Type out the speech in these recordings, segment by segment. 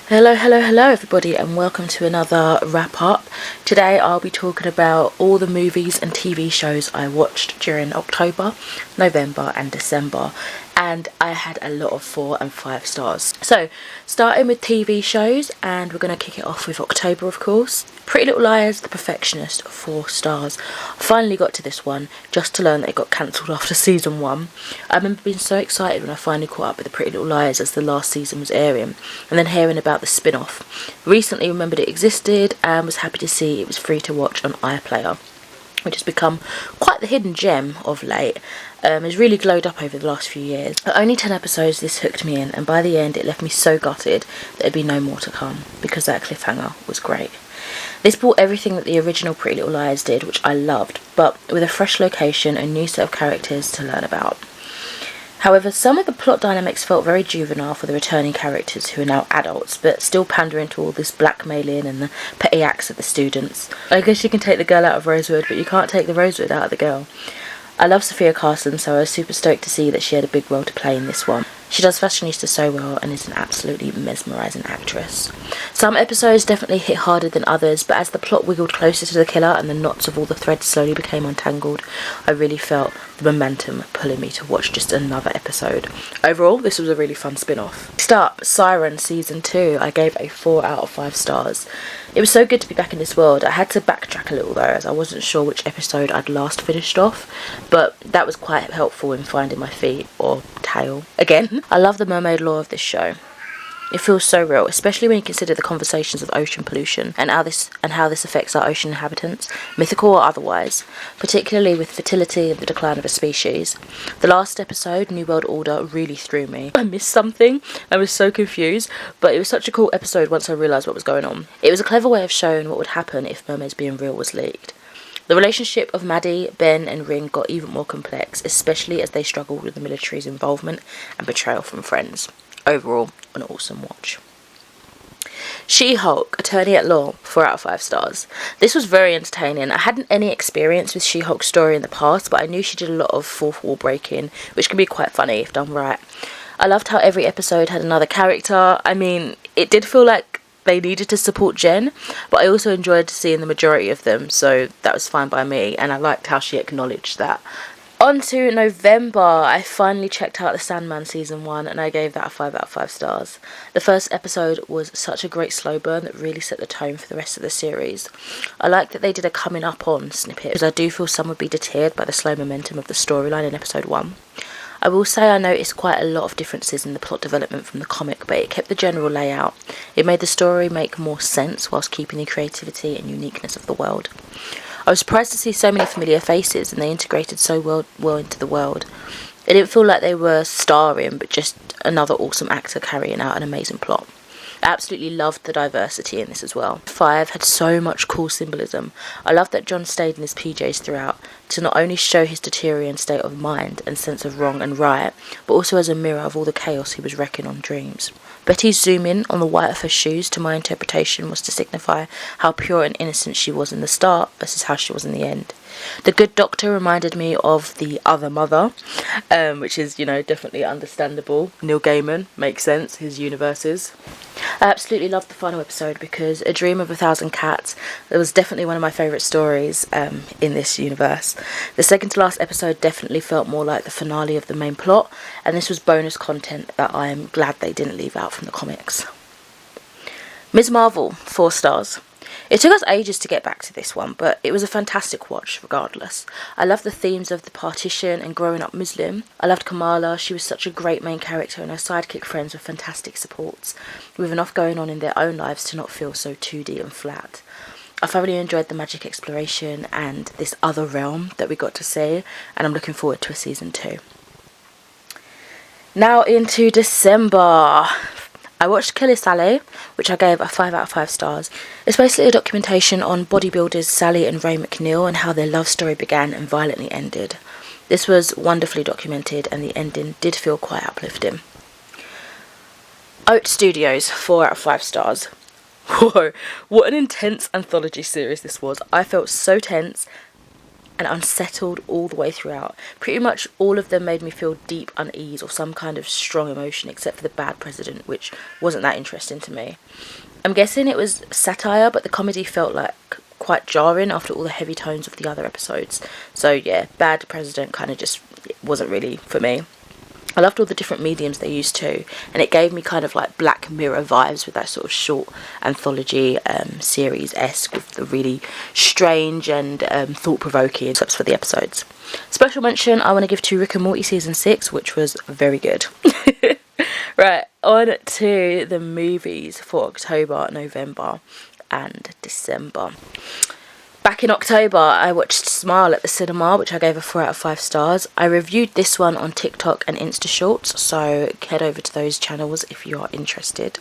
Hello everybody, and welcome to another wrap up. Today I'll be talking about all the movies and TV shows I watched during October, November and December, and I had a lot of 4 and 5 stars. So starting with TV shows, and we're going to kick it off with October, of course. Pretty Little Liars, The Perfectionist, 4 stars. I finally got to this one just to learn that it got cancelled after season 1. I remember being so excited when I finally caught up with The Pretty Little Liars as the last season was airing, and then hearing about the spin-off. Recently remembered it existed and was happy to see it was free to watch on iPlayer, which has become quite the hidden gem of late. It's really glowed up over the last few years. At only 10 episodes, this hooked me in, and by the end it left me so gutted that there'd be no more to come, because that cliffhanger was great. This brought everything that the original Pretty Little Liars did, which I loved, but with a fresh location and new set of characters to learn about. However, some of the plot dynamics felt very juvenile for the returning characters, who are now adults, but still pandering to all this blackmailing and the petty acts of the students. I guess you can take the girl out of Rosewood, but you can't take the Rosewood out of the girl. I love Sophia Carson, so I was super stoked to see that she had a big role to play in this one. She does Fashionistas so well and is an absolutely mesmerising actress. Some episodes definitely hit harder than others, but as the plot wiggled closer to the killer and the knots of all the threads slowly became untangled, I really felt the momentum pulling me to watch just another episode. Overall, this was a really fun spin-off. Next up, Siren Season 2. I gave a 4 out of 5 stars. It was so good to be back in this world. I had to backtrack a little though, as I wasn't sure which episode I'd last finished off, but that was quite helpful in finding my feet, or tail, again. I love the mermaid lore of this show. It feels so real, especially when you consider the conversations of ocean pollution and how this affects our ocean inhabitants, mythical or otherwise, particularly with fertility and the decline of a species. The last episode, New World Order, really threw me. I missed something. I was so confused, but it was such a cool episode once I realised what was going on. It was a clever way of showing what would happen if mermaids being real was leaked. The relationship of Maddie, Ben and Ring got even more complex, especially as they struggled with the military's involvement and betrayal from friends. Overall, an awesome watch. She-Hulk, Attorney at Law, 4 out of 5 stars. This was very entertaining. I hadn't any experience with She-Hulk's story in the past, but I knew she did a lot of fourth wall breaking, which can be quite funny if done right. I loved how every episode had another character. I mean, it did feel like they needed to support Jen, but I also enjoyed seeing the majority of them, so that was fine by me, and I liked how she acknowledged that. On to November. I finally checked out the Sandman season 1 and I gave that a 5 out of 5 stars. The first episode was such a great slow burn that really set the tone for the rest of the series. I like that they did a coming up on snippet, because I do feel some would be deterred by the slow momentum of the storyline in episode 1. I will say I noticed quite a lot of differences in the plot development from the comic, but it kept the general layout. It made the story make more sense whilst keeping the creativity and uniqueness of the world. I was surprised to see so many familiar faces, and they integrated so well into the world. It didn't feel like they were starring, but just another awesome actor carrying out an amazing plot. I absolutely loved the diversity in this as well. 5 had so much cool symbolism. I loved that John stayed in his PJs throughout, to not only show his deteriorating state of mind and sense of wrong and right, but also as a mirror of all the chaos he was wrecking on dreams. Betty's zoom in on the white of her shoes, to my interpretation, was to signify how pure and innocent she was in the start versus how she was in the end. The good doctor reminded me of the other mother, which is, definitely understandable. Neil Gaiman, makes sense, his universes. I absolutely loved the final episode because A Dream of a Thousand Cats, it was definitely one of my favourite stories in this universe. The second to last episode definitely felt more like the finale of the main plot, and this was bonus content that I am glad they didn't leave out from the comics. Ms. Marvel, 4 stars. It took us ages to get back to this one, but it was a fantastic watch regardless. I loved the themes of the partition and growing up Muslim. I loved Kamala. She was such a great main character, and her sidekick friends were fantastic supports, with enough going on in their own lives to not feel so 2D and flat. I thoroughly enjoyed the magic exploration and this other realm that we got to see, and I'm looking forward to a season 2. Now into December. I watched Killer Sally, which I gave a 5 out of 5 stars. It's basically a documentation on bodybuilders Sally and Ray McNeil and how their love story began and violently ended. This was wonderfully documented, and the ending did feel quite uplifting. Oats Studios, 4 out of 5 stars. Whoa, what an intense anthology series this was. I felt so tense and unsettled all the way throughout. Pretty much all of them made me feel deep unease or some kind of strong emotion, except for the bad president, which wasn't that interesting to me. I'm guessing it was satire, but the comedy felt like quite jarring after all the heavy tones of the other episodes. So yeah, bad president kind of just wasn't really for me. I loved all the different mediums they used too, and it gave me kind of like Black Mirror vibes with that sort of short anthology series-esque with the really strange and thought-provoking clips for the episodes. Special mention I want to give to Rick and Morty season 6, which was very good. Right, on to the movies for October, November and December. Back in October, I watched Smile at the cinema, which I gave a 4 out of 5 stars. I reviewed this one on TikTok and Insta Shorts, so head over to those channels if you are interested.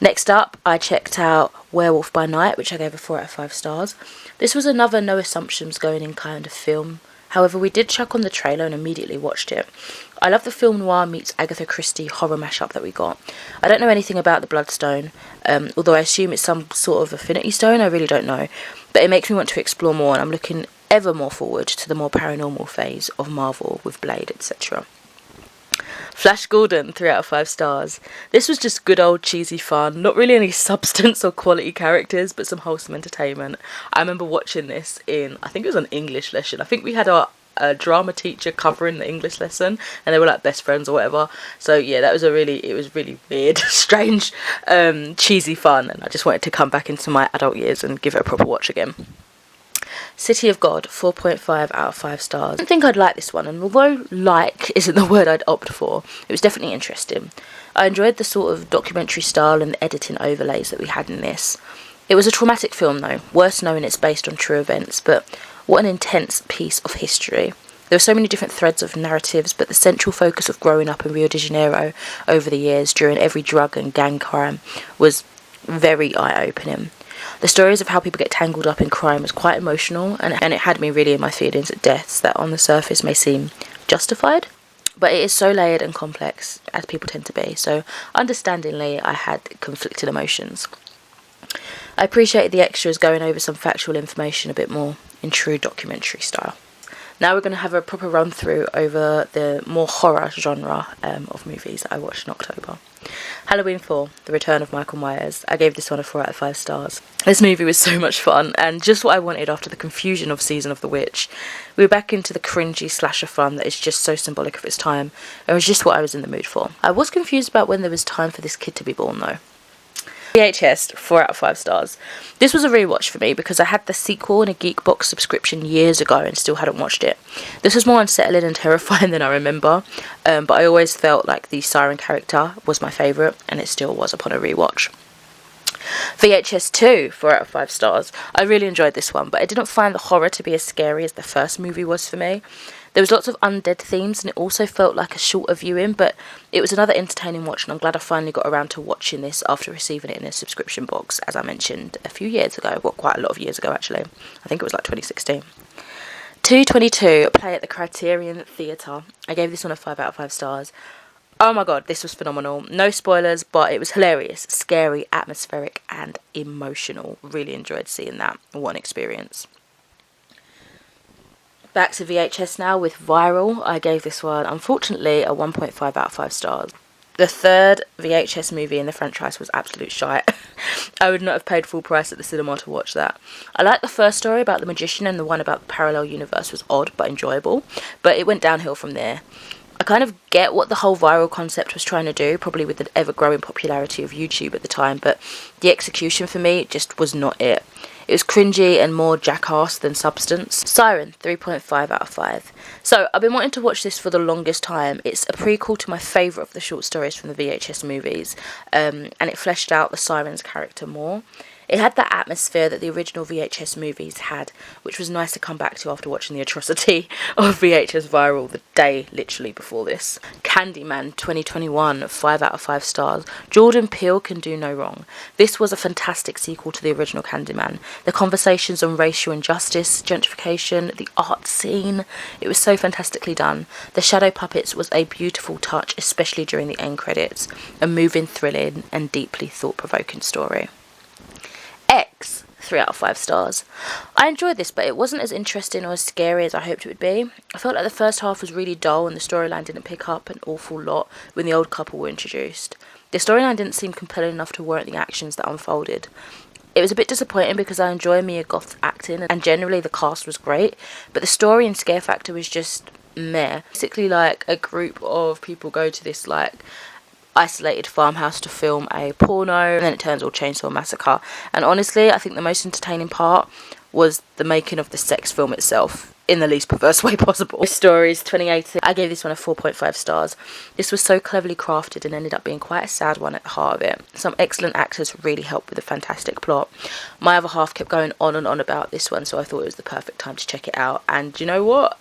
Next up, I checked out Werewolf by Night, which I gave a 4 out of 5 stars. This was another no assumptions going in kind of film. However, we did chuck on the trailer and immediately watched it. I love the film noir meets Agatha Christie horror mashup that we got. I don't know anything about the Bloodstone, although I assume it's some sort of affinity stone, I really don't know. But it makes me want to explore more, and I'm looking ever more forward to the more paranormal phase of Marvel with Blade, etc. Flash Gordon, 3 out of 5 stars. This was just good old cheesy fun, not really any substance or quality characters, but some wholesome entertainment. I remember watching this in, I think it was an English lesson. I think we had our drama teacher covering the English lesson, and they were like best friends or whatever. So yeah, it was really weird, strange, cheesy fun, and I just wanted to come back into my adult years and give it a proper watch again. City of God, 4.5 out of 5 stars. I didn't think I'd like this one, and although like isn't the word I'd opt for, it was definitely interesting. I enjoyed the sort of documentary style and the editing overlays that we had in this. It was a traumatic film though, worth knowing it's based on true events, but what an intense piece of history. There are so many different threads of narratives, but the central focus of growing up in Rio de Janeiro over the years during every drug and gang crime was very eye-opening. The stories of how people get tangled up in crime was quite emotional, and it had me really in my feelings at deaths that on the surface may seem justified. But it is so layered and complex, as people tend to be, so understandingly I had conflicted emotions. I appreciated the extras going over some factual information a bit more in true documentary style. Now we're going to have a proper run through over the more horror genre of movies that I watched in October. Halloween 4, The Return of Michael Myers. I gave this one a 4 out of 5 stars. This movie was so much fun, and just what I wanted after the confusion of Season of the Witch. We were back into the cringy slasher fun that is just so symbolic of its time. It was just what I was in the mood for. I was confused about when there was time for this kid to be born though. VHS, 4 out of 5 stars. This was a rewatch for me because I had the sequel in a Geekbox subscription years ago and still hadn't watched it. This was more unsettling and terrifying than I remember, but I always felt like the Siren character was my favourite, and it still was upon a rewatch. VHS 2, 4 out of 5 stars. I really enjoyed this one, but I didn't find the horror to be as scary as the first movie was for me. There was lots of undead themes, and it also felt like a shorter viewing, but it was another entertaining watch, and I'm glad I finally got around to watching this after receiving it in a subscription box, as I mentioned a few years ago. Well, quite a lot of years ago actually. I think it was like 2016. 222, Play at the Criterion Theatre. I gave this one a 5 out of 5 stars. Oh my god, this was phenomenal. No spoilers, but it was hilarious, scary, atmospheric, and emotional. Really enjoyed seeing that. What an experience. Back to VHS now with Viral. I gave this one, unfortunately, a 1.5 out of 5 stars. The third VHS movie in the franchise was absolute shite. I would not have paid full price at the cinema to watch that. I liked the first story about the magician, and the one about the parallel universe was odd but enjoyable, but it went downhill from there. I kind of get what the whole viral concept was trying to do, probably with the ever-growing popularity of YouTube at the time, but the execution for me just was not it. It was cringy and more jackass than substance. Siren, 3.5 out of 5. So, I've been wanting to watch this for the longest time. It's a prequel to my favourite of the short stories from the VHS movies, and it fleshed out the Siren's character more. It had that atmosphere that the original VHS movies had, which was nice to come back to after watching the atrocity of VHS Viral the day literally before this. Candyman 2021, 5 out of 5 stars. Jordan Peele can do no wrong. This was a fantastic sequel to the original Candyman. The conversations on racial injustice, gentrification, the art scene, it was so fantastically done. The shadow puppets was a beautiful touch, especially during the end credits. A moving, thrilling, and deeply thought-provoking story. X, 3 out of 5 stars. I enjoyed this, but it wasn't as interesting or as scary as I hoped it would be. I felt like the first half was really dull and the storyline didn't pick up an awful lot when the old couple were introduced. The storyline didn't seem compelling enough to warrant the actions that unfolded. It was a bit disappointing because I enjoy Mia Goth's acting and generally the cast was great, but the story and scare factor was just meh. Basically, like, a group of people go to this, like, isolated farmhouse to film a porno, and then it turns all Chainsaw Massacre. And honestly, I think the most entertaining part was the making of the sex film itself in the least perverse way possible. Stories 2018. I gave this one a 4.5 stars. This was so cleverly crafted and ended up being quite a sad one at the heart of it. Some excellent actors really helped with a fantastic plot. My other half kept going on and on about this one, so I thought it was the perfect time to check it out. And you know what?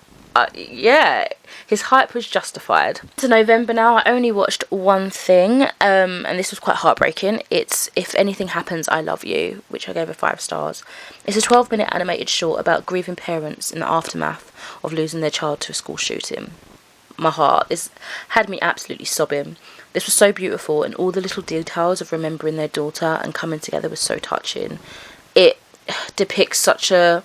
Yeah, his hype was justified. To November now, I only watched one thing, and this was quite heartbreaking. It's If Anything Happens, I Love You, which I gave a 5 stars. It's a 12-minute animated short about grieving parents in the aftermath of losing their child to a school shooting. My heart, this had me absolutely sobbing. This was so beautiful, and all the little details of remembering their daughter and coming together was so touching. It depicts such a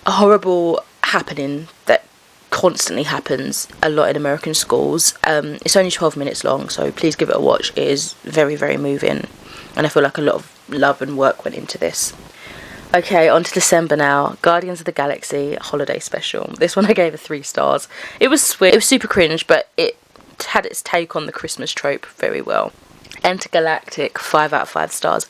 horrible happening that constantly happens a lot in American schools. It's only 12 minutes long, so please give it a watch. It is very, very moving, and I feel like a lot of love and work went into this. Okay, on to December now. Guardians of the Galaxy Holiday Special. This one I gave a 3 stars. It was sweet, it was super cringe, but it had its take on the Christmas trope very well. Entergalactic, 5 out of 5 stars.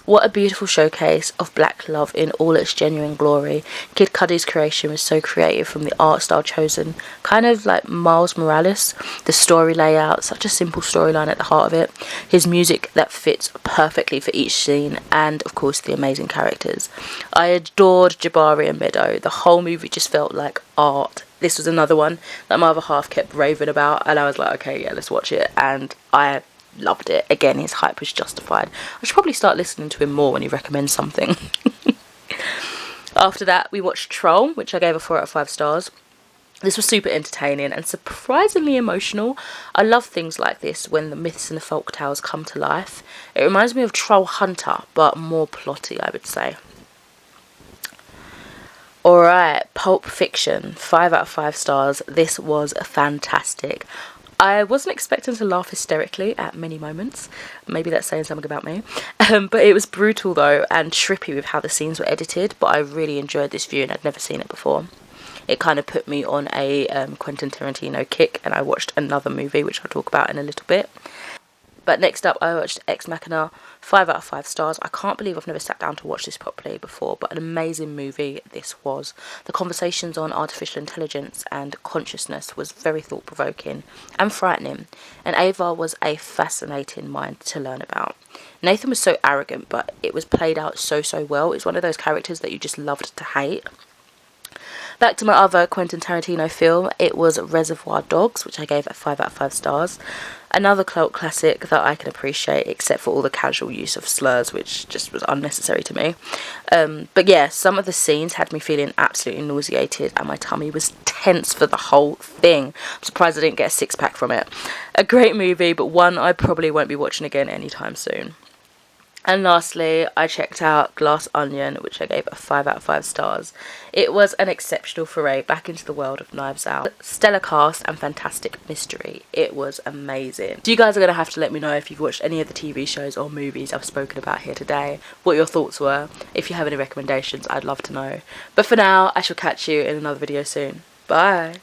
What a beautiful showcase of black love in all its genuine glory. Kid Cudi's creation was so creative, from the art style chosen, kind of like Miles Morales, the story layout, such a simple storyline at the heart of it, his music that fits perfectly for each scene, and of course the amazing characters. I adored Jabari and Meadow. The whole movie just felt like art. This was another one that my other half kept raving about, and I was like, okay, yeah, let's watch it, and I loved it. Again, his hype was justified. I should probably start listening to him more when he recommends something. After that, we watched Troll, which I gave a 4 out of 5 stars. This was super entertaining and surprisingly emotional. I love things like this when the myths and the folk tales come to life. It reminds me of Troll Hunter, but more plotty, I would say. Alright, Pulp Fiction, 5 out of 5 stars. This was fantastic. I wasn't expecting to laugh hysterically at many moments. Maybe that's saying something about me. But it was brutal though, and trippy with how the scenes were edited, but I really enjoyed this view and I'd never seen it before. It kind of put me on a Quentin Tarantino kick, and I watched another movie which I'll talk about in a little bit. But next up, I watched Ex Machina, 5 out of 5 stars. I can't believe I've never sat down to watch this properly before, but an amazing movie this was. The conversations on artificial intelligence and consciousness was very thought-provoking and frightening, and Ava was a fascinating mind to learn about. Nathan was so arrogant, but it was played out so well. It's one of those characters that you just loved to hate. Back to my other Quentin Tarantino film, it was Reservoir Dogs, which I gave a 5 out of 5 stars. Another cult classic that I can appreciate, except for all the casual use of slurs, which just was unnecessary to me. But yeah, some of the scenes had me feeling absolutely nauseated, and my tummy was tense for the whole thing. I'm surprised I didn't get a 6-pack from it. A great movie, but one I probably won't be watching again anytime soon. And lastly, I checked out Glass Onion, which I gave a 5 out of 5 stars. It was an exceptional foray back into the world of Knives Out. Stellar cast and fantastic mystery. It was amazing. So you guys are going to have to let me know if you've watched any of the TV shows or movies I've spoken about here today, what your thoughts were. If you have any recommendations, I'd love to know. But for now, I shall catch you in another video soon. Bye!